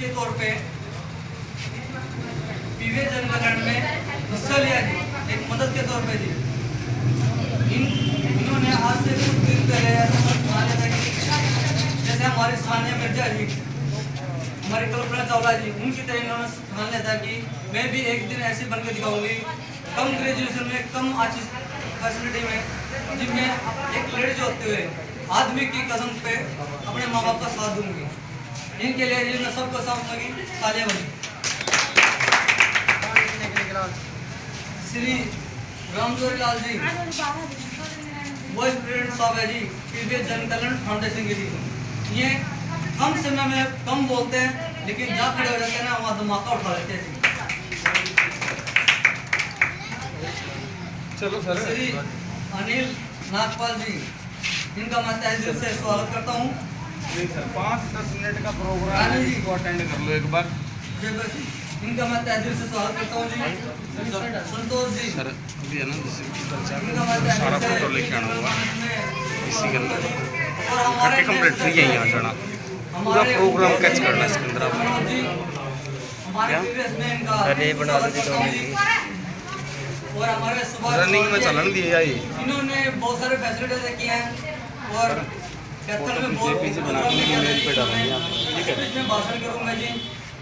के तौर पे पीवीएस जनकल्याण में हिस्सा लिया जी, एक मदद के तौर पे जी। इन्होंने आज से कुछ दिन पहले जैसे हमारे सानिया मिर्जा जी, हमारी कल्पना चावला जी, उनकी तरह इन्होंने ठान लिया था कि मैं भी एक दिन ऐसे बन के दिखाऊंगी, कम ग्रेजुएशन में, कम अच्छी फैसिलिटी में, जिनमें एक लेडीज होते हुए आदमी की कसम पे अपने माँ बाप का साथ दूंगी। इनके लिए जी मैं सबको साथ लगी तालियां बनी। श्री रामजोरी लाल जी वाइस प्रेसिडेंट साहब है जी पीवीएस जनकल्याण फाउंडेशन के जी। ये कम समय में कम बोलते हैं, लेकिन जहाँ खड़े हो जाते हैं ना वहाँ धमाका उठा लेते हैं जी। चलो सर। श्री अनिल नागपाल जी, इनका मैं तहे दिल से स्वागत करता हूँ। सर 5-10 मिनट का प्रोग्राम है, इसको अटेंड कर लो एक बार। इनका मैं तहे दिल से स्वागत करता हूँ जी। संतोष जी सर अभी है ना, इनका मैं तहे सारा दिल से फोटो लेके आना होगा इसी के अंदर, और हमारे करके कंप्लीट फ्री है यहाँ जाना, पूरा प्रोग्राम कैच करना इसके अंदर आप। हमारे पीवीएस में इनका बना दी और हमारे रनिंग में चलन दिया ये, इन्होंने बहुत सारे फैसिलिटीज किए हैं और में बहुत पीछे बना के मेल पे डालेंगे आप, ठीक है। इसमें भाषण करूंगा जी,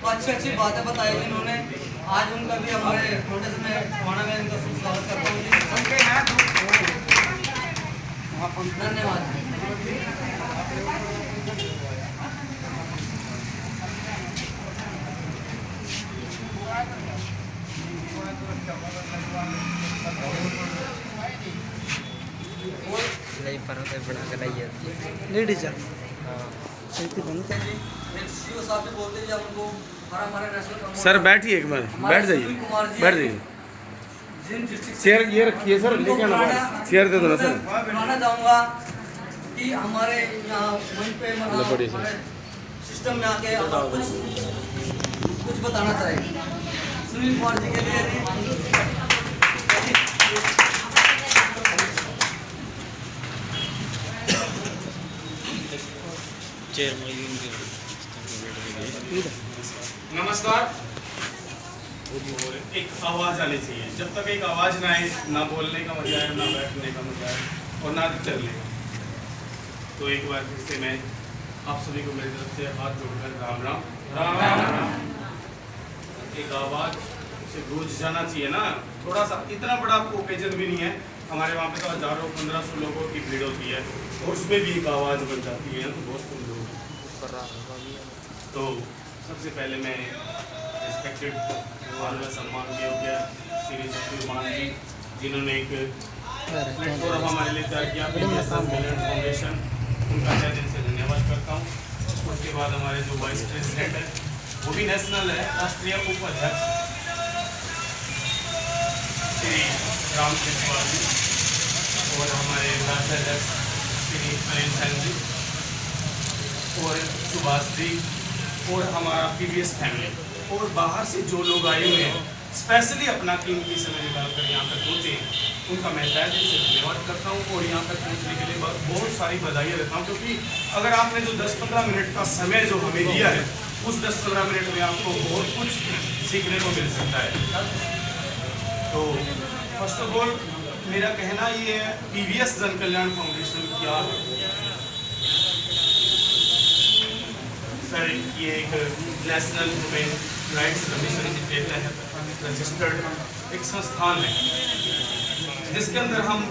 तो अच्छी बातें बताई हुई इन्होंने। आज उनका भी हमारे फाउंडेशन में थाना में इनका शुभ स्वागत करता हूँ जी। धन्यवाद। लेडीज सर बैठिए एक बार, बैठ जाइए, बैठ जाइए। चेयर ये रखिए सर, लेके आना, चेयर दे दो ना सर। बताना चाहूँगा कि हमारे यहाँ मंच पे सिस्टम में आके कुछ बताना चाहिए। सुनील कुमार जी के लिए नमस्कार। एक आवाज आनी चाहिए, जब तक एक आवाज ना आए, ना बोलने का मजा है, ना बैठने का मजा है और ना चलने का। तो एक बार फिर से मैं आप सभी को मेरी तरफ से हाथ जोड़कर राम राम राम राम राम। एक आवाज से गूंज जाना चाहिए ना, थोड़ा सा, इतना बड़ा ओकेजन भी नहीं है हमारे वहाँ पे, तो हजारों 1500 लोगों की भीड़ होती है और उसमें भी एक आवाज बन जाती है, तो बहुत कम लोग। तो सबसे पहले मैं रिस्पेक्टेड सम्मान के योग्य श्री शक्तिमान जी, जिन्होंने एक प्लेटफॉर्म हमारे लिए तैयार किया, पीवीएस जनकल्याण फाउंडेशन, उनका तहे दिल से धन्यवाद करता हूँ। उसके बाद हमारे जो वाइस प्रेसिडेंट है, वो भी नेशनल है, राष्ट्रीय उपाध्यक्ष श्री रामकृष्ण जी, और हमारे राज्याध्यक्ष श्री अनिल सैन जी, और सुभाष जी, और हमारा पीवीएस फैमिली, और बाहर से जो लोग आए हुए हैं, स्पेशली अपना कीमती समय निकालकर यहाँ तक पहुँचे, उनका मैं तहे दिल से धन्यवाद करता हूँ। और यहाँ तक पहुँचने के लिए बहुत सारी बधाइयाँ देता हूँ, क्योंकि अगर आपने जो 10-15 मिनट का समय जो हमें दिया है, उस 10-15 मिनट में आपको बहुत कुछ सीखने को मिल सकता है। तो फर्स्ट ऑफ ऑल मेरा कहना ये है, पीवीएस जनकल्याण फाउंडेशन क्या है सर? ये एक नेशनल ह्यूमन राइट्स कमीशन के तहत रजिस्टर्ड एक संस्थान है, जिसके अंदर हम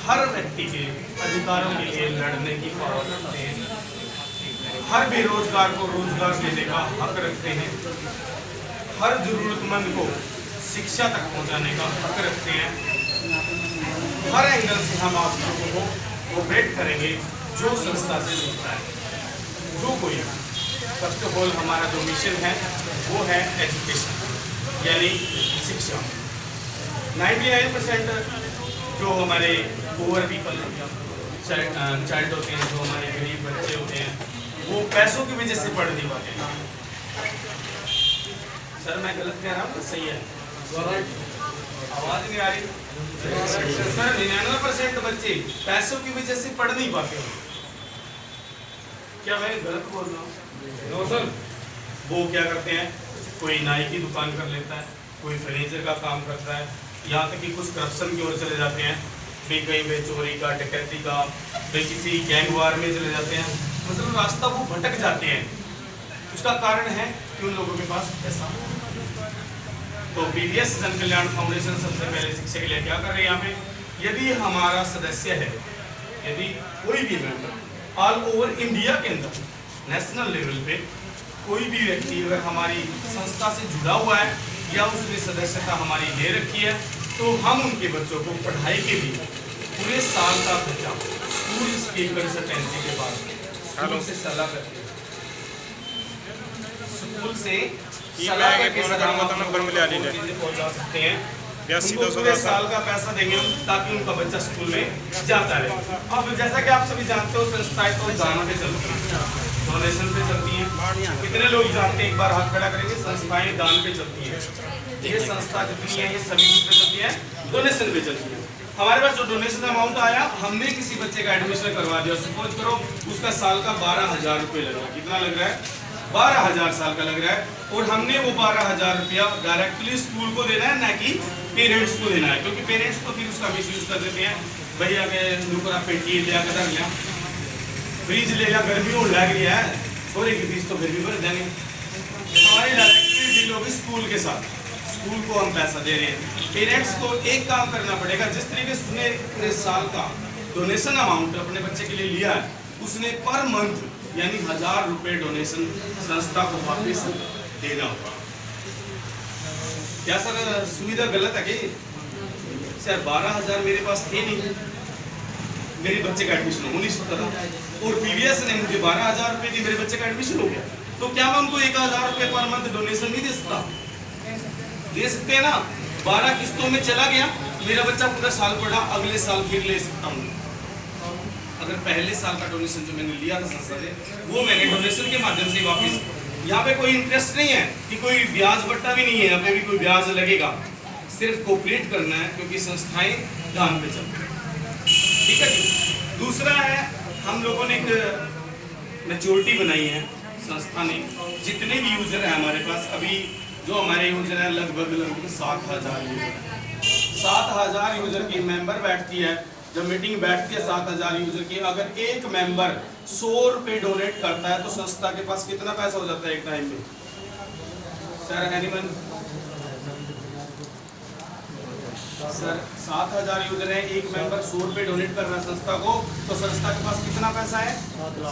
हर व्यक्ति के अधिकारों के लिए लड़ने की पावर रखते हैं, हर बेरोजगार को रोजगार देने का हक रखते हैं, हर जरूरतमंद को शिक्षा तक पहुंचाने का हक रखते हैं। हर एंगल से हम आप लोगों को कोऑपरेट करेंगे जो संस्था से जुड़ता है, जो कोई। फर्स्ट ऑफ ऑल हमारा जो मिशन है वो है एजुकेशन, यानी शिक्षा। 99% जो हमारे पुअर पीपल चाइल्ड होते हैं, जो हमारे गरीब बच्चे होते हैं, वो पैसों की वजह से पढ़ नहीं पाते। सर मैं गलत कह रहा हूँ? सही है, आवाज नहीं आ रही सर। 99% बच्चे पैसों की वजह से पढ़ नहीं पाते। क्या मैं गलत बोल रहा हूँ? नो सर, वो क्या करते हैं, कोई नाई की दुकान कर लेता है, कोई फर्नीचर का काम करता है, यहाँ तक कि कुछ करप्शन की ओर चले जाते हैं, भाई कहीं पे चोरी का, डकैती का, भाई किसी गैंग वार में चले जाते हैं, मतलब रास्ता वो भटक जाते हैं। उसका कारण है कि उन लोगों के पास पैसा। तो पीवीएस जन कल्याण फाउंडेशन सबसे पहले शिक्षा के लिए क्या कर रही है यहाँ पे, यदि हमारा सदस्य है, यदि कोई भी मेंबर ऑल ओवर इंडिया के अंदर नेशनल लेवल पे कोई भी व्यक्ति अगर हमारी संस्था से जुड़ा हुआ है या उसने सदस्यता हमारी ले रखी है, तो हम उनके बच्चों को पढ़ाई के लिए पूरे साल का खर्चा स्कूल की कंसल्टेंसी के बाद स्कूल से सलाह करके पहुंचा सकते हैं। उनको पूरे साल का पैसा देंगे हम, ताकि उनका बच्चा स्कूल में जाता रहे। अब जैसा कि आप सभी जानते हो, संस्थाएं तो दान पे चलती हैं, डोनेशन पे चलती हैं। कितने लोग जानते हैं, एक बार हाथ खड़ा करेंगे, संस्थाएं दान पे चलती हैं। ये संस्था जितनी है ये सभी पे चलती है, डोनेशन पे चलती है। हमारे पास जो डोनेशन अमाउंट आया, हमने किसी बच्चे का एडमिशन करवा दिया, सपोज करो उसका साल का 12,000 रुपये लग रहा है। कितना लग रहा है? 12,000 साल का लग रहा है। और हमने वो 12,000 रुपया डायरेक्टली स्कूल को देना है, ना कि पेरेंट्स को देना है, क्योंकि पेरेंट्स तो फिर उसका मिस यूज कर देते हैं। भैया के नुकरा पेटी लिया कर लिया, फ्रिज ले लिया, गर्मी हो लग रही है, सोरे की फीस तो गर्मी भर देंगे। हमारी डायरेक्टली डील होगी स्कूल के साथ, स्कूल को हम पैसा दे रहे हैं। पेरेंट्स को एक काम करना पड़ेगा, जिस तरीके से उसने पूरे साल का डोनेशन अमाउंट अपने बच्चे के लिए लिया है, उसने पर मंथ यानी 1,000 रुपये डोनेशन संस्था को वापस देना होगा। क्या सर सुविधा गलत है कि सर 12,000 मेरे पास थे नहीं, मेरे बच्चे का एडमिशन हो नहीं सकता था, और पीवीएस ने मुझे 12,000 रुपये दी, मेरे बच्चे का एडमिशन हो गया, तो क्या मैं उनको 1,000 रुपये पर मंथ डोनेशन नहीं दे सकता? दे सकते हैं ना। 12 किस्तों में चला गया, मेरा बच्चा पूरा साल पढ़ा, अगले साल फिर ले सकता हूँ। अगर पहले साल का डोनेशन जो मैंने लिया था संस्था से, वो मैंने डोनेशन के माध्यम से वापस, यहाँ पे कोई इंटरेस्ट नहीं है कि कोई ब्याज बट्टा भी नहीं है, यहाँ पे भी कोई ब्याज लगेगा, सिर्फ कोऑपरेट करना है, क्योंकि संस्थाएं दान पे चलती है। ठीक है जी। दूसरा है, हम लोगों ने एक मैच्योरिटी बनाई है संस्था ने, जितने भी यूजर है हमारे पास, अभी जो हमारे यूजर है लगभग 7,000 यूजर, 7,000 यूजर की मेंबर बैठती है, जब मीटिंग बैठती है 7,000 यूजर की, अगर एक मेंबर 100 रुपये डोनेट करता है तो संस्था के पास कितना पैसा हो जाता है एक टाइम में? सर एनिमल सर 7,000 यूजर है, एक मेंबर 100 रुपये डोनेट कर रहा है संस्था को, तो संस्था के पास कितना पैसा है?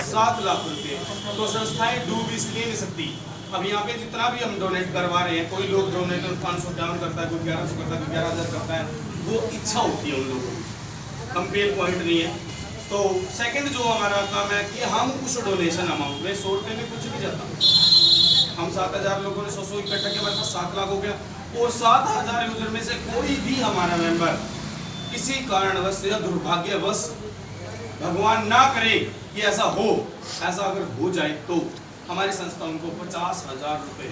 7 लाख रुपये। तो संस्थाएं डूब इसलिए नहीं सकती। अब यहाँ पे जितना भी हम डोनेट करवा रहे हैं, कोई लोग डोनेट 551 करता है, कोई 1100 करता है, कोई 11,000 करता है, वो इच्छा होती है उन लोगों की, कंपेयर पॉइंट नहीं है। तो सेकंड जो हमारा काम है कि हम उस डोनेशन अमाउंट में 100 रुपये में कुछ भी जाता, हम 7,000 लोगों ने 100 इकट्ठा किया, हमारे पास 7 लाख हो गया, और 7,000 यूजर में से कोई भी हमारा मेंबर किसी कारणवश या दुर्भाग्यवश, भगवान ना करे कि ऐसा हो, ऐसा अगर हो जाए तो हमारी संस्था उनको 50,000 रुपये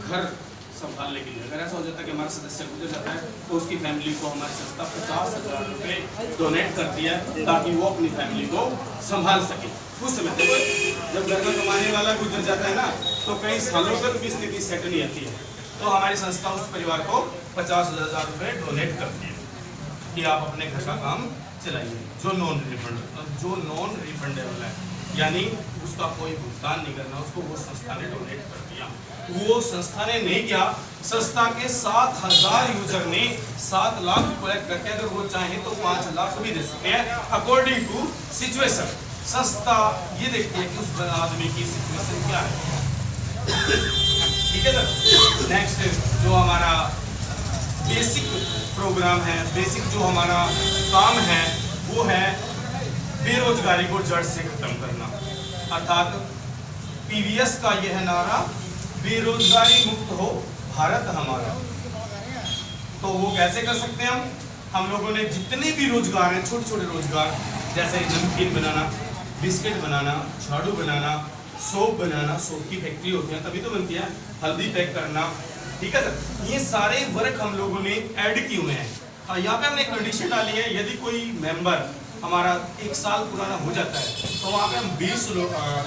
घर संभालने के लिए, अगर ऐसा हो जाता है कि हमारा सदस्य गुजर जाता है तो उसकी फैमिली को हमारी संस्था 50,000 रुपये डोनेट करती है, ताकि वो अपनी फैमिली को संभाल सके। उस समय देखो, जब घर में कमाने वाला गुजर जाता है ना, तो कई सालों तक भी स्थिति सेट नहीं आती है, तो हमारी संस्था उस परिवार को 50,000 रुपये डोनेट करती है कि आप अपने घर का काम चलाइए। जो नॉन रिफंडेबल है, यानी उसका कोई भुगतान नहीं करना, उसको वो संस्था ने डोनेट कर दिया। वो संस्था ने नहीं किया, संस्था के 7,000 यूजर ने 7 लाख कलेक्ट करके, अगर वो चाहे तो 5 लाख भी दे सकते हैं, अकॉर्डिंग टू सिचुएशन। संस्था ये देखती है कि उस आदमी की सिचुएशन क्या है। ठीक है सर। नेक्स्ट जो हमारा बेसिक प्रोग्राम है, बेसिक जो हमारा काम है, वो है बेरोजगारी को जड़ से खत्म करना। अर्थात पीवीएस का यह नारा, बेरोजगारी मुक्त हो भारत हमारा। तो वो कैसे कर सकते हैं हम लोगों ने जितने भी रोजगार हैं, छोटे छोटे रोजगार, जैसे नमकीन बनाना, बिस्किट बनाना, झाड़ू बनाना, सोप बनाना, सोप की फैक्ट्री होती है तभी तो बनती है, हल्दी पैक करना, ठीक है सर, ये सारे वर्क हम लोगों ने ऐड किए हुए हैं। यहाँ पे हमने कंडीशन डाली है, यदि कोई मेंबर हमारा 1 साल पुराना हो जाता है, तो वहाँ पे हम 20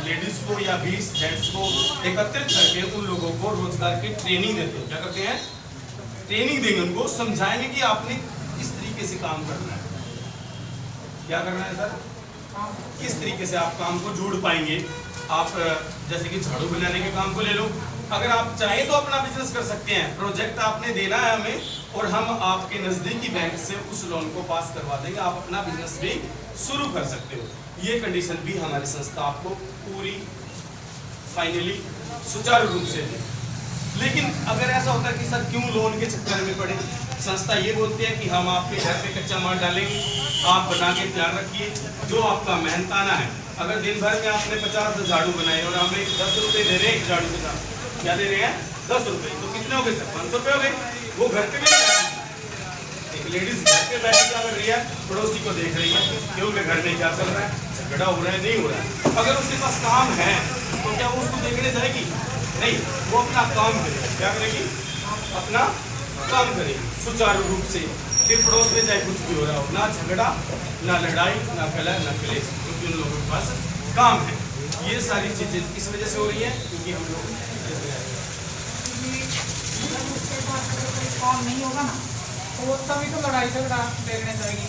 लेडीज़ को या 20 जेंट्स को एकत्रित करके उन लोगों को रोजगार की ट्रेनिंग देते हैं। क्या करते हैं? ट्रेनिंग देंगे, उनको समझाएंगे कि आपने किस तरीके से काम करना है। क्या करना है सर? किस तरीके से आप काम को जोड़ पाएंगे। आप जैसे कि झाड़ू बनाने के काम को ले लो, अगर आप चाहें तो अपना बिजनेस कर सकते हैं। प्रोजेक्ट आपने देना है हमें और हम आपके नज़दीकी बैंक से उस लोन को पास करवा देंगे, आप अपना बिजनेस भी शुरू कर सकते हो। ये कंडीशन भी हमारी संस्था आपको पूरी फाइनली सुचारू रूप से दे। लेकिन अगर ऐसा होता है कि सर क्यों लोन के चक्कर में पड़े, संस्था ये बोलती है कि हम आपके घर पे कच्चा माल डालेंगे, आप बना के तैयार रखिए, जो आपका मेहनताना है। अगर दिन भर में आपने 50 झाड़ू बनाए और हमें 10 रुपये दे रहे हैं एक झाड़ू के साथ, क्या दे रहे हैं? 10 रुपये, तो कितने हो गए सर? 500 रुपये हो गए। वो घर पे भी एक लेडीज घर पे बैठ क्या कर रही है? पड़ोसी को देख रही है कि उनके घर में क्या चल रहा है, झगड़ा हो रहा है, नहीं हो रहा है। अगर उसके पास काम है तो क्या वो उसको देखने जाएगी? नहीं, वो अपना काम करेगी। क्या करेगी? अपना काम करेगी सुचारू रूप से। फिर पड़ोस में चाहे कुछ भी हो रहा हो, ना झगड़ा, ना लड़ाई, ना कलह, ना क्लेश, क्योंकि उन लोगों के पास काम है। ये सारी चीजें किस वजह से हो रही है? क्योंकि हम लोग काम नहीं होगा ना, तो तभी तो लड़ाई झगड़ा देखने जाएगी,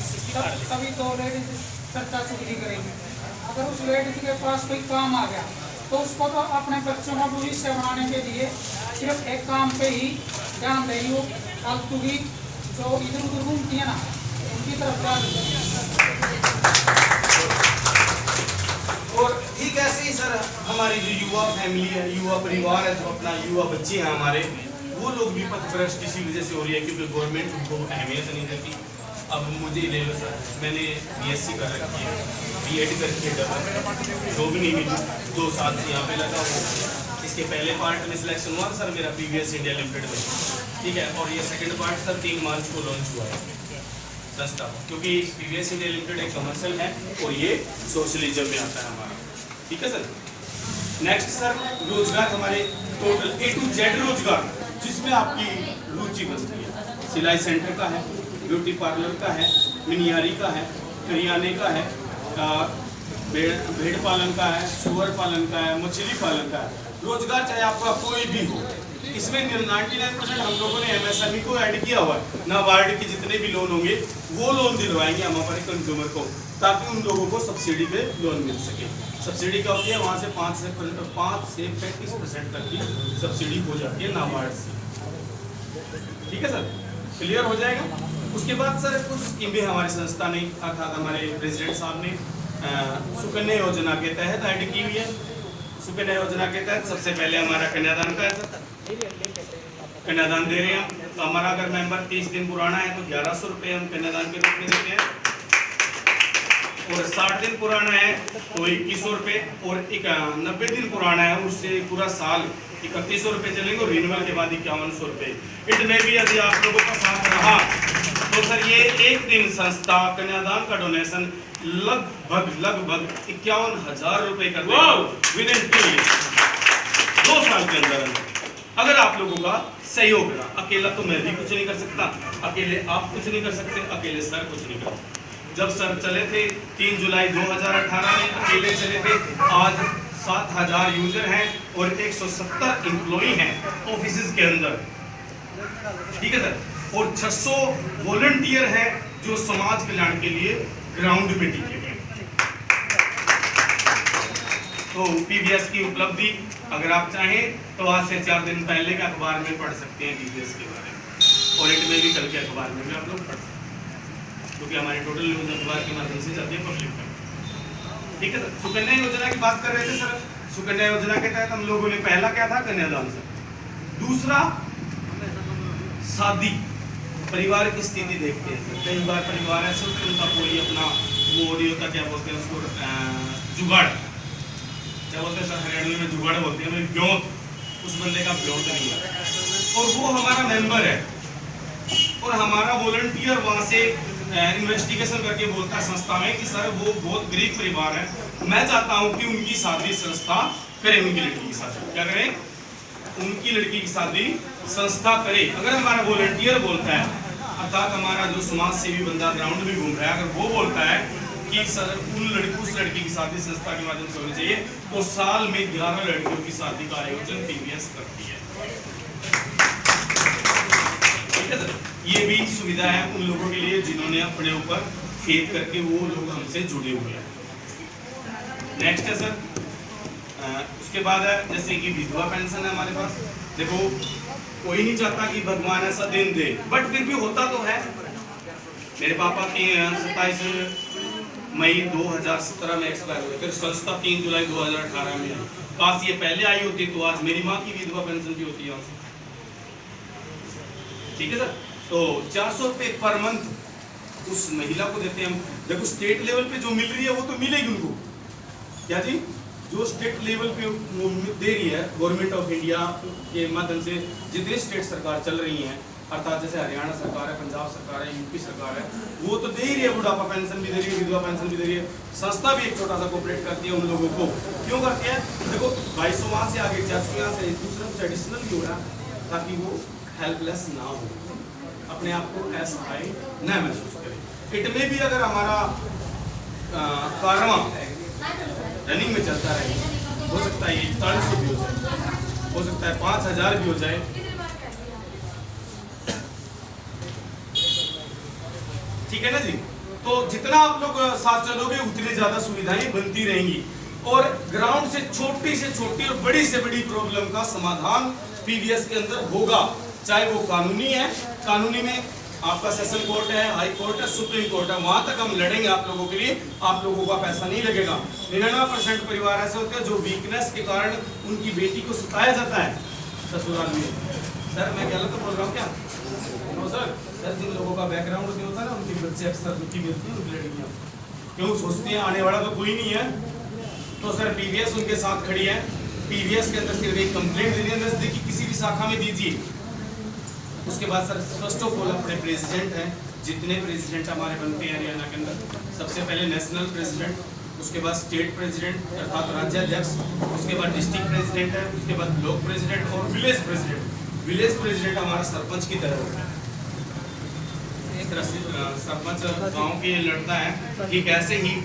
तभी तो लेडीज चर्चा चुगली करेगी। अगर उस लेडीज के पास कोई काम आ गया तो उसको तो अपने बच्चों का भविष्य बनाने के लिए सिर्फ एक काम पे ही ध्यान देगी। वो फालतू की जो इधर उधर घूमती है ना, उनकी तरफ ध्यान। और ठीक ऐसे ही सर हमारी जो युवा फैमिली है, युवा परिवार है, जो अपना युवा बच्चे हैं हमारे, वो लोग भी पथभ्रष्ट इसी वजह से हो रही है क्योंकि गवर्नमेंट उनको अहमियत नहीं देती। अब मुझे ले लो सर, मैंने BSc कर रखी है, B.Ed करके डबल जॉब नहीं मिली, 2 साल से यहाँ पे लगा हुआ। इसके पहले पार्ट में सिलेक्शन हुआ सर मेरा PVS इंडिया लिमिटेड में, ठीक है। और ये सेकंड पार्ट सर 3 मार्च को लॉन्च हुआ है संस्था, क्योंकि PVS इंडिया लिमिटेड एक कमर्शियल है और ये सोशलिज्म में आता है हमारा, ठीक है सर। नेक्स्ट सर रोजगार, हमारे टोटल A to Z रोजगार जिसमें आपकी रुचि बनती है। सिलाई सेंटर का है, ब्यूटी पार्लर का है, मिनियारी का है, करियाने का है, भेड़ पालन का है, सुअर पालन का है, मछली पालन का है। रोजगार चाहे आपका कोई भी हो, इसमें 99% हम लोगों ने MSME को ऐड किया हुआ है। नाबार्ड के जितने भी लोन होंगे वो लोन दिलवाएंगे हम हमारे कंज्यूमर को, ताकि उन लोगों को सब्सिडी पे लोन मिल सके। सब्सिडी क्या होती है? वहाँ से 5 से 35% तक की सब्सिडी हो जाती है नाबार्ड से, ठीक है सर। क्लियर हो जाएगा। उसके बाद सर कुछ स्कीमें हमारी संस्था ने अर्थात हमारे प्रेसिडेंट साहब ने सुकन्या योजना के तहत ऐड की हुई है। सुकन्या योजना के तहत सबसे पहले हमारा कन्यादान का कन्यादान दे रहे हैं। तो हमारा अगर मेंबर 30 दिन पुराना है तो 1100 रुपये हम कन्यादान के रूप में देते हैं, और 60 दिन पुराना है तो 2100 रुपये, और 90 दिन पुराना है उससे पूरा साल 3100 रुपये चलेंगे, और रिन्यूअल के बाद 5100 रुपये। इतने भी यदि आप लोगों का साथ रहा तो सर ये एक दिन संस्था कन्यादान का डोनेशन लगभग 51,000 रुपये कर देगा विद इन 2 साल के अंदर, अगर आप लोगों का सहयोग रहा। अकेला तो मैं भी कुछ नहीं कर सकता, अकेले आप कुछ नहीं कर सकते, अकेले सर कुछ नहीं कर सकते। जब सर चले थे 3 जुलाई 2018 में अकेले चले थे, आज 7,000 यूजर हैं और 170 एम्प्लॉई हैं ऑफिस के अंदर, ठीक है सर। और 600 वॉलंटियर हैं जो समाज कल्याण के लिए ग्राउंड में टिके हुए। तो PBS की उपलब्धि अगर आप चाहें तो आज से 4 दिन पहले के अखबार में पढ़ सकते हैं PBS के बारे में, और एक में भी कल के अखबार में भी आप लोग पढ़ सकते हैं, क्योंकि हमारी टोटल न्यूज अखबार के माध्यम से जाती है पब्लिक में, ठीक है सर। सुकन्या योजना की बात कर रहे थे सर। सुकन्या योजना के तहत हम लोगों ने पहला क्या था? कन्यादान सर। दूसरा शादी, परिवार की स्थिति देखते हैं सर। कई बार परिवार ऐसे होते हैं उनका कोई अपना वो नहीं होता, क्या बोलते हैं उसको, जुगाड़, क्या बोलते हैं सर हरियाणवी में जुगाड़ बोलते हैं, ब्योत, उस बंदे का ब्योत नहीं है, और वो हमारा मेंबर है और हमारा वॉलंटियर वहाँ से इन्वेस्टिगेशन करके बोलता है संस्था में कि सर वो बहुत गरीब परिवार है, मैं चाहता हूँ कि उनकी शादी संस्था करे, उनकी लड़की की शादी क्या करें, उनकी लड़की की शादी संस्था करे। अगर हमारा वॉलंटियर बोलता है, अर्थात हमारा जो समाज सेवी बंदा ग्राउंड में घूम रहा है, अगर वो बोलता है कि सर उस लड़की की शादी संस्था के माध्यम से होनी चाहिए, तो साल में 11 लड़कियों की शादी का आयोजन पीवीएस करती है। ठीक है सर, ये भी सुविधा है उन लोगों के लिए जिन्होंने अपने ऊपर फेथ करके वो लोग हमसे जुड़े हुए हैं। नेक्स्ट है सर, उसके बाद है जैसे कि विधवा पेंशन है हमारे पास। देखो कोई नहीं चाहता कि भगवान ऐसा दिन दे, बट फिर भी होता तो है। मेरे पापा के 27 मई 2017 में एक्सपायर हुए, फिर संस्था 3 जुलाई 2018 में आई। काश ये पहले आई होती तो आज मेरी माँ की विधवा पेंशन भी होती है। ठीक है सर, तो 400 रुपये पर मंथ उस महिला को देते हैं हम। देखो स्टेट लेवल पे जो मिल रही है वो तो मिलेगी उनको, क्या जी, जो स्टेट लेवल पे दे रही है गवर्नमेंट ऑफ इंडिया के माध्यम से जितनी स्टेट सरकार चल रही हैं, अर्थात जैसे हरियाणा सरकार है, पंजाब सरकार है, यूपी सरकार है, वो तो दे ही रही है। बुढ़ापा पेंशन भी दे रही है, विधवा पेंशन भी दे रही है। संस्था भी एक छोटा सा कोऑपरेट करती है उन लोगों को। क्यों करती है? देखो 2200 वहाँ से आगे 400 यहाँ से दूसरा कुछ एडिशनल भी हो रहा है ताकि वो हेल्पलेस ना हो, अपने आप को असहाय न महसूस करे। इट में भी अगर हमारा कारवां रनिंग में चलता रहे, हो सकता है 4100 भी हो जाए, हो सकता है 5000 भी हो जाए। ठीक है ना जी, तो जितना आप लोग साथ चलोगे उतनी ज्यादा सुविधाएं बनती रहेंगी और ग्राउंड से छोटी और बड़ी से बड़ी प्रॉब्लम का समाधान पीवीएस के अंदर होगा। चाहे वो कानूनी है, कानूनी में आपका सेशन कोर्ट है, हाई कोर्ट है, सुप्रीम कोर्ट है, वहां तक हम लड़ेंगे आप लोगों के लिए। आप लोगों का पैसा नहीं लगेगा। 99% परिवार ऐसे होते हैं जो वीकनेस के कारण उनकी बेटी को सताया जाता है ससुराल में। सर मैं गलत तो बोल रहा हूँ क्या? नो सर, जिन लोगों का बैकग्राउंड नहीं होता ना, उनके बच्चे अक्सर दुखी मिलती हैं उनकी लड़कियाँ, क्यों सोचती हैं आने वाला तो कोई नहीं है। तो सर पीवीएस उनके साथ खड़ी है। पीवीएस के अंदर सिर्फ एक कंप्लेंट देनी है, नजदीकी किसी भी शाखा में दीजिए। उसके बाद सर फर्स्ट ऑफ ऑल अपने प्रेसिडेंट हैं, जितने प्रेसिडेंट हमारे बनते हैं हरियाणा के अंदर, सबसे पहले नेशनल प्रेसिडेंट, उसके बाद स्टेट प्रेसिडेंट अर्थात राज्याध्यक्ष, उसके बाद डिस्ट्रिक्ट प्रेसिडेंट है, उसके बाद ब्लॉक प्रेसिडेंट और विलेज प्रेसिडेंट। विलेज प्रेसिडेंट हमारा सरपंच की तरह होता है। एक तरह से सरपंच गाँव के लड़ता है, ठीक ऐसे ही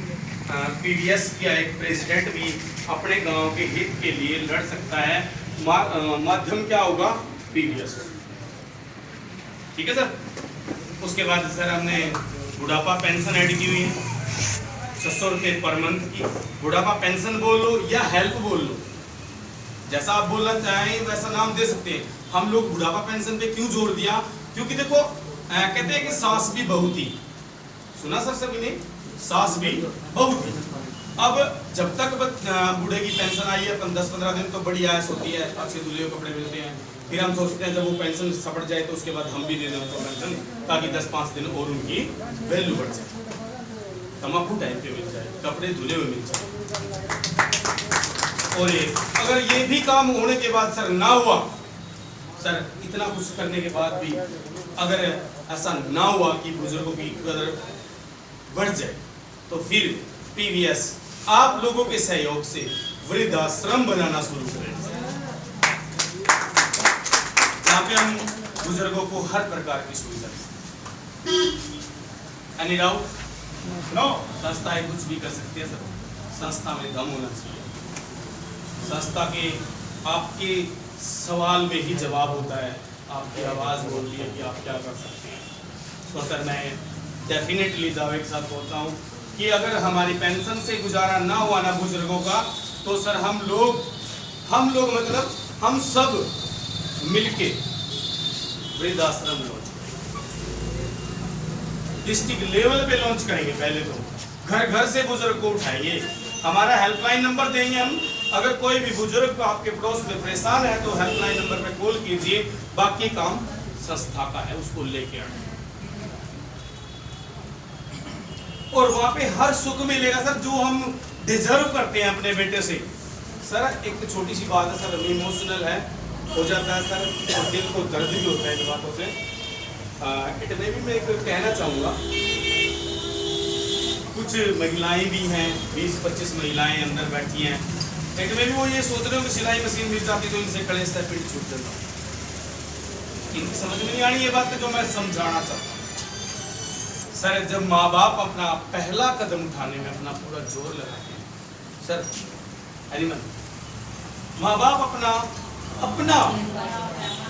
पीवीएस का एक प्रेसिडेंट भी अपने गाँव के हित के लिए लड़ सकता है। माध्यम क्या होगा? पीवीएस। ठीक है सर। उसके बाद सर हमने बुढ़ापा पेंशन ऐड की हुई है 600 रुपये पर मंथ की। बुढ़ापा पेंशन बोल लो या हेल्प बोल लो, जैसा आप बोलना चाहें वैसा नाम दे सकते हैं। हम लोग बुढ़ापा पेंशन पे क्यों जोर दिया? क्योंकि देखो कहते हैं कि सास भी बहू थी, सुना सर सभी ने, सास भी बहू थी। अब जब तक बूढ़े की पेंशन आई है 10-15 दिन तो बड़ी आयस होती है, अच्छे दूल्हे कपड़े मिलते हैं। फिर हम सोचते हैं जब वो पेंशन सपट जाए तो उसके बाद हम भी दे दें उनको पेंशन, ताकि 10-5 दिन और उनकी वैल्यू बढ़ जाए, तम्बाकू टाइम पे मिल जाए, कपड़े धुले हुए मिल जाए। और ये अगर ये भी काम होने के बाद सर ना हुआ, सर इतना कुछ करने के बाद भी अगर ऐसा ना हुआ कि बुजुर्गों की कदर बढ़ जाए, तो फिर पीवीएस आप लोगों के सहयोग से वृद्धाश्रम बनाना शुरू करें, जहाँ पे हम बुजुर्गों को हर प्रकार की सुविधा दें। Any doubt? नो। संस्थाएं कुछ भी कर सकती है सर, संस्था में दम होना चाहिए। संस्था के आपके सवाल में ही जवाब होता है, आपकी आवाज़ बोलती है कि आप क्या कर सकते हैं। तो सर मैं डेफिनेटली दावे के साथ बोलता हूँ कि अगर हमारी पेंशन से गुजारा ना हुआ ना बुजुर्गों का, तो सर हम लोग मतलब हम सब मिलके वृद्धाश्रम लॉन्च करेंगे, डिस्ट्रिक्ट लेवल पे लॉन्च करेंगे। पहले तो घर घर से बुजुर्ग को उठाएंगे, हमारा हेल्पलाइन नंबर देंगे हम। अगर कोई भी बुजुर्ग आपके पड़ोस में परेशान है तो हेल्पलाइन नंबर पे कॉल कीजिए, बाकी काम संस्था का है, उसको लेके आए और वहां पे हर सुख मिलेगा सर जो हम डिजर्व करते हैं अपने बेटे से। सर एक छोटी सी बात है सर, इमोशनल है, हो जाता है सर, और दिल को दर्द भी होता है इन बातों से। इतने भी मैं एक कहना चाहूँगा, कुछ महिलाएं भी हैं, 20-25 महिलाएं अंदर बैठी हैं, इतने भी वो ये सोच रहे हो कि सिलाई मशीन मिल जाती तो इनसे कड़े से पीठ छूट जाता। इनकी समझ में नहीं आ रही ये बात जो मैं समझाना चाहता हूँ। सर जब माँ बाप अपना पहला कदम उठाने में अपना पूरा जोर लगाते हैं, सर एनिमल माँ बाप अपना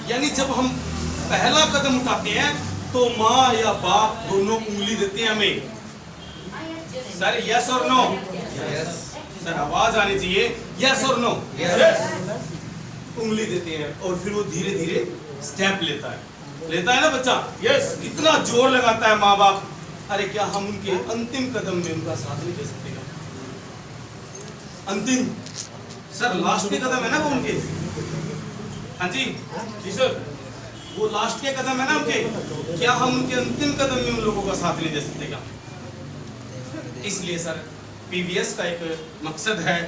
यानी जब हम पहला कदम उठाते हैं तो माँ या बाप दोनों उंगली देते हैं हमें। सर यस और नो? सर आवाज आनी चाहिए, यस और नो? उंगली देते हैं और फिर वो धीरे धीरे स्टेप लेता है ना बच्चा। यस इतना जोर लगाता है माँ बाप। अरे क्या हम उनके अंतिम कदम में उनका साथ नहीं दे सकते? अंतिम सर लास्ट के कदम है ना वो उनके। हाँ जी सर वो लास्ट के कदम है ना उनके। क्या हम उनके अंतिम कदम में उन लोगों का साथ नहीं दे सकते क्या? इसलिए सर पीवीएस का एक मकसद है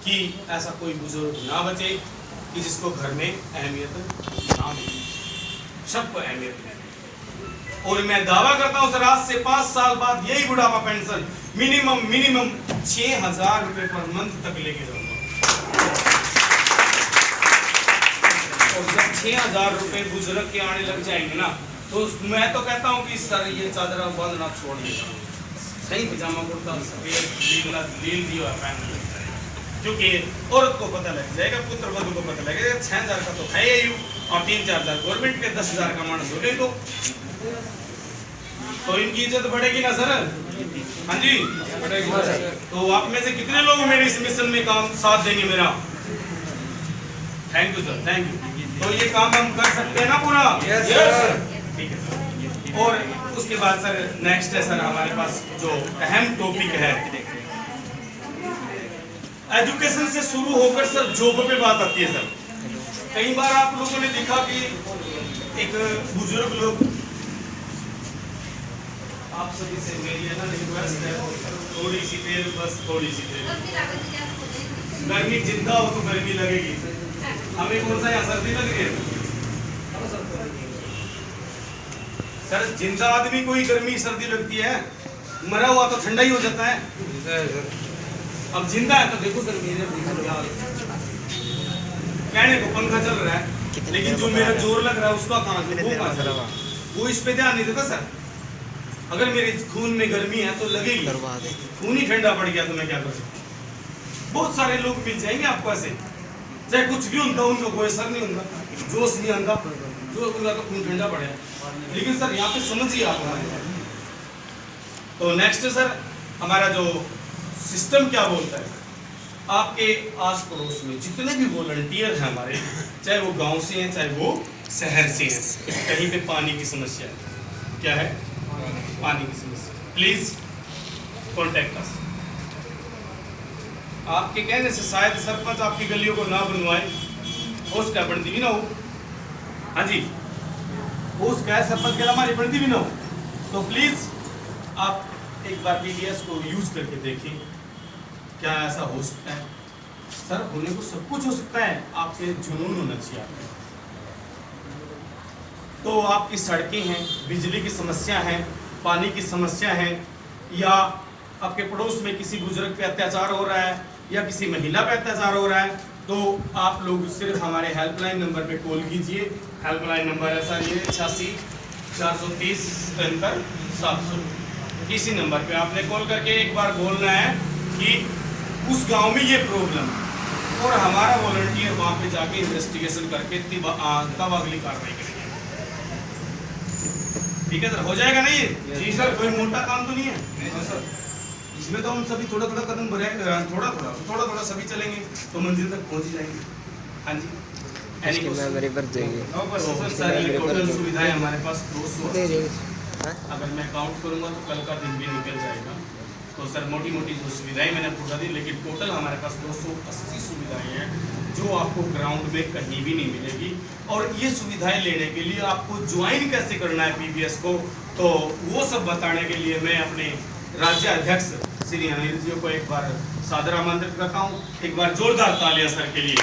कि ऐसा कोई बुजुर्ग ना बचे कि जिसको घर में अहमियत ना मिले, सबको अहमियत मिले। और मैं दावा करता हूं सर आज से 5 साल बाद यही बुढ़ापा पेंशन मिनिमम 6,000 रुपए पर मंथ तक लेके जाऊंगा। और जब 6,000 रुपए बुजुर्ग के आने लग जाएंगे ना तो मैं तो कहता हूं कि सर ये चादर बांधना छोड़ देगा, सही पजामा कुर्ता सफेद लील दिया पहन, क्योंकि औरत को पता लग जाएगा, पुत्र वधु को पता लगेगा 6,000 का तो है ही और 3-4,000 गवर्नमेंट के 10,000 का मानस हो गई तो इनकी इज्जत बढ़ेगी ना सर? हाँ जी बढ़ेगी। तो आप में से कितने लोग मेरे इस मिशन में काम साथ देंगे मेरा? Thank you sir, thank you. तो ये काम हम कर सकते हैं ना पूरा? Yes sir. ठीक है सर। और उसके बाद सर नेक्स्ट है सर हमारे पास जो अहम टॉपिक है एजुकेशन से शुरू होकर सर जॉब पे बात आती है सर। कई बार आप लोगों ने देखा कि एक बुजुर्ग लोग, आप सभी से मेरी है ना रिक्वेस्ट है, थोड़ी सी देर, बस थोड़ी सी देर। गर्मी जिंदा हो तो गर्मी लगेगी, हमें कौन सा यहाँ सर्दी लग रही है? सर जिंदा आदमी को ही गर्मी सर्दी लगती है, मरा हुआ तो ठंडा ही हो जाता है। अब जिंदा है तो देखो सर मेरे कहने को पंखा चल रहा है लेकिन जो मेरा जोर लग रहा है उसका कहाँ, वो इस पे ध्यान नहीं देता सर। अगर मेरे खून में गर्मी है तो लगेगी, खून ही ठंडा पड़ गया तो मैं क्या कर सकता हूँ? बहुत सारे लोग मिल जाएंगे आपको ऐसे, चाहे कुछ भी होता उनको कोई असर नहीं होता, जोश नहीं आता, जो होगा तो खून ठंडा पड़े। लेकिन सर यहाँ पे समझिए आप हमारे। तो नेक्स्ट सर हमारा जो सिस्टम क्या बोलता है, आपके आस पड़ोस में जितने भी वॉलंटियर हैं हमारे, चाहे वो गांव से हैं चाहे वो शहर से हैं, कहीं पे पानी की समस्या है, क्या है पानी की समस्या, प्लीज कॉन्टेक्ट अस। आपके कहने से शायद सरपंच आपकी गलियों को ना बनवाए, होश क्या बनती भी ना हो। हाँ जी होश क्या है सरपंच के हमारी बनती भी ना हो, तो प्लीज आप एक बार पीडीएस को यूज करके देखिए क्या ऐसा हो सकता है। सर होने को सब कुछ हो सकता है, आपके जुनून होना चाहिए आपके। तो आपकी सड़कें हैं, बिजली की समस्या है, पानी की समस्या है, या आपके पड़ोस में किसी बुजुर्ग पे अत्याचार हो रहा है या किसी महिला पे अत्याचार हो रहा है, तो आप लोग सिर्फ हमारे हेल्पलाइन नंबर पे कॉल कीजिए। हेल्पलाइन नंबर है सर ये 86 430 77 700। इसी नंबर पे आपने कॉल करके एक बार बोलना है कि उस गांव में ये प्रॉब्लम, और हमारा वॉलंटियर वहाँ पे जाके इन्वेस्टिगेशन करके तब अगली कार्रवाई करेंगे। ठीक है सर, हो जाएगा नहीं ये? जी सर, कोई मोटा काम तो नहीं है सर, इसमें तो हम सभी थोड़ा थोड़ा कदम बढ़ाएंगे, थोड़ा थोड़ा सभी चलेंगे तो मंजिल तक पहुँच ही जाएंगे। हाँ जी सर ये टोटल सुविधाएं हमारे पास 200। अगर मैं काउंट करूंगा तो कल का दिन भी निकल जाएगा। तो सर मोटी मोटी जो सुविधाएं मैंने पूछा दी, लेकिन टोटल हमारे पास 280 सुविधाएं हैं जो आपको ग्राउंड में कहीं भी नहीं मिलेगी। और ये सुविधाएं लेने के लिए आपको ज्वाइन कैसे करना है पीबीएस को, तो वो सब बताने के लिए मैं अपने राज्य अध्यक्ष श्री अनिल जी को एक बार सादर आमंत्रित करता हूँ। एक बार जोरदार तालियां सर के लिए।